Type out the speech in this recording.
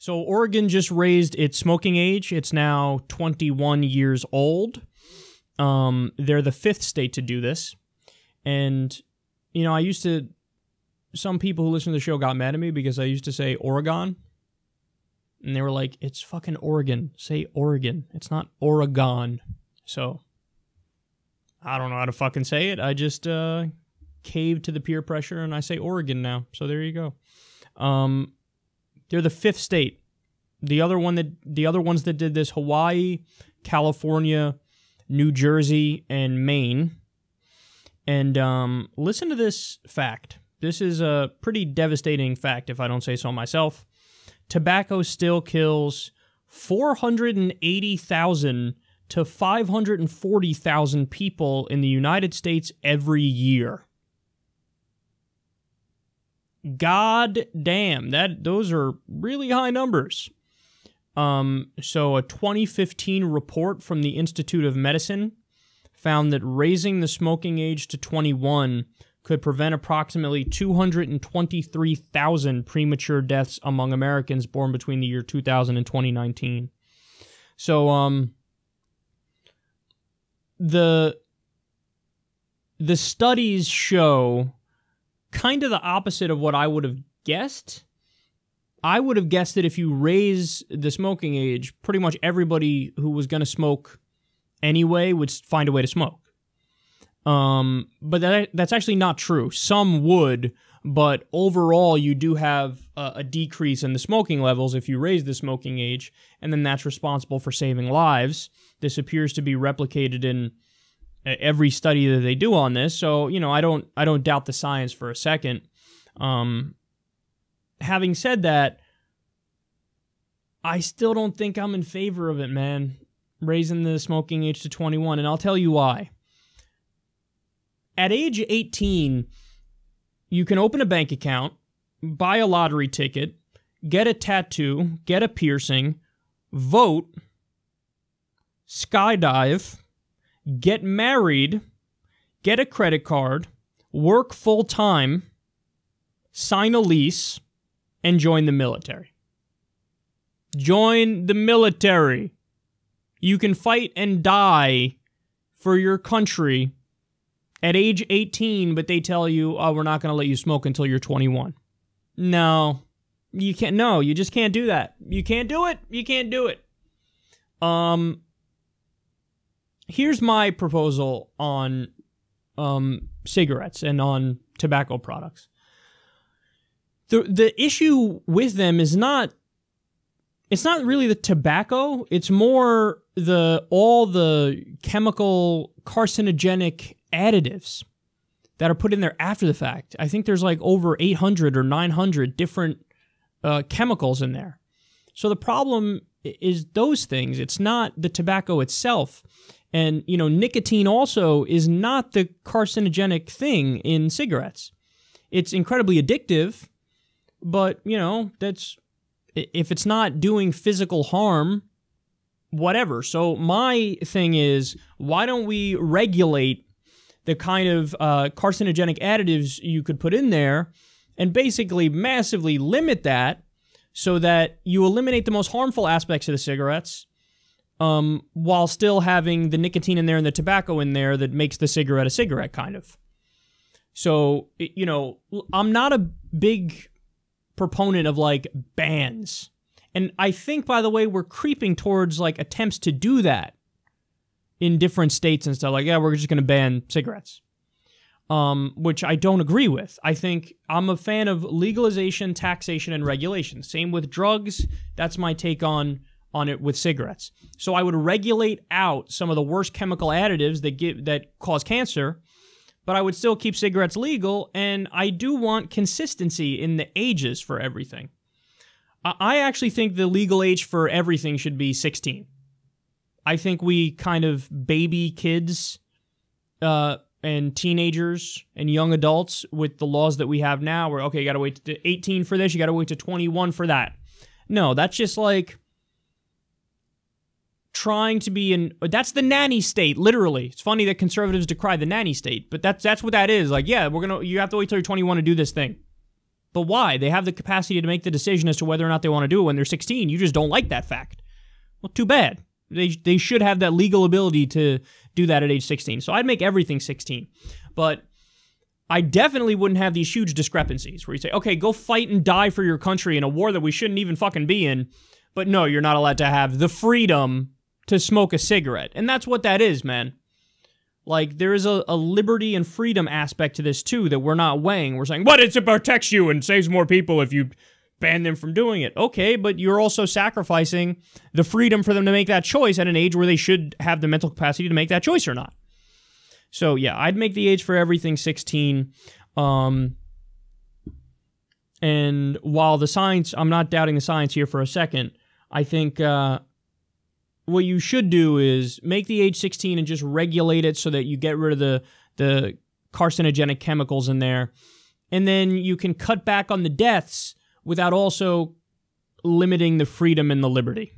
So Oregon just raised its smoking age. It's now 21 years old. They're the 5th state to do this. And, you know, some people who listen to the show got mad at me because I used to say Oregon. And they were like, it's fucking Oregon. Say Oregon. It's not Oregon. So, I don't know how to fucking say it. I just caved to the peer pressure and I say Oregon now. So there you go. They're the 5th state. The other ones that did this, Hawaii, California, New Jersey, and Maine. And listen to this fact. This is a pretty devastating fact, if I don't say so myself. Tobacco still kills 480,000 to 540,000 people in the United States every year. God damn, those are really high numbers. So a 2015 report from the Institute of Medicine found that raising the smoking age to 21 could prevent approximately 223,000 premature deaths among Americans born between the year 2000 and 2019. So, the studies show kind of the opposite of what I would have guessed. I would have guessed that if you raise the smoking age, pretty much everybody who was going to smoke anyway would find a way to smoke. But that's actually not true. Some would, but overall you do have a decrease in the smoking levels if you raise the smoking age, and then that's responsible for saving lives. This appears to be replicated in every study that they do on this, so, you know, I don't doubt the science for a second. Having said that, I still don't think I'm in favor of it, man, raising the smoking age to 21, and I'll tell you why. At age 18, you can open a bank account, buy a lottery ticket, get a tattoo, get a piercing, vote, skydive, get married, get a credit card, work full-time, sign a lease, and join the military. Join the military. You can fight and die for your country at age 18, but they tell you, oh, we're not going to let you smoke until you're 21. No, you can't. No, you just can't do that. You can't do it. You can't do it. Here's my proposal on cigarettes and on tobacco products. The issue with them is it's not really the tobacco. It's more all the chemical carcinogenic additives that are put in there after the fact. I think there's like over 800 or 900 different chemicals in there. So the problem is those things. It's not the tobacco itself. And, you know, nicotine also is not the carcinogenic thing in cigarettes. It's incredibly addictive, but, you know, if it's not doing physical harm, whatever. So my thing is, why don't we regulate the kind of carcinogenic additives you could put in there and basically massively limit that so that you eliminate the most harmful aspects of the cigarettes while still having the nicotine in there and the tobacco in there that makes the cigarette a cigarette, kind of. So, you know, I'm not a big proponent of, like, bans. And I think, by the way, we're creeping towards, like, attempts to do that in different states and stuff. Like, yeah, we're just going to ban cigarettes. Which I don't agree with. I think I'm a fan of legalization, taxation, and regulation. Same with drugs. That's my take on it with cigarettes. So I would regulate out some of the worst chemical additives that cause cancer, but I would still keep cigarettes legal, and I do want consistency in the ages for everything. I actually think the legal age for everything should be 16. I think we kind of baby kids and teenagers and young adults with the laws that we have now, where, okay, you got to wait to 18 for this, you got to wait to 21 for that. No, that's just like trying to be that's the nanny state, literally. It's funny that conservatives decry the nanny state, but that's what that is. Like, yeah, you have to wait till you're 21 to do this thing. But why? They have the capacity to make the decision as to whether or not they want to do it when they're 16. You just don't like that fact. Well, too bad. They should have that legal ability to do that at age 16. So I'd make everything 16. But I definitely wouldn't have these huge discrepancies where you say, okay, go fight and die for your country in a war that we shouldn't even fucking be in. But no, you're not allowed to have the freedom to smoke a cigarette. And that's what that is, man. Like, there is a liberty and freedom aspect to this, too, that we're not weighing. We're saying, what, it protects you and saves more people if you ban them from doing it. Okay, but you're also sacrificing the freedom for them to make that choice at an age where they should have the mental capacity to make that choice or not. So, yeah, I'd make the age for everything 16. And while the science, I'm not doubting the science here for a second, I think what you should do is make the age 16 and just regulate it so that you get rid of the carcinogenic chemicals in there. And then you can cut back on the deaths without also limiting the freedom and the liberty.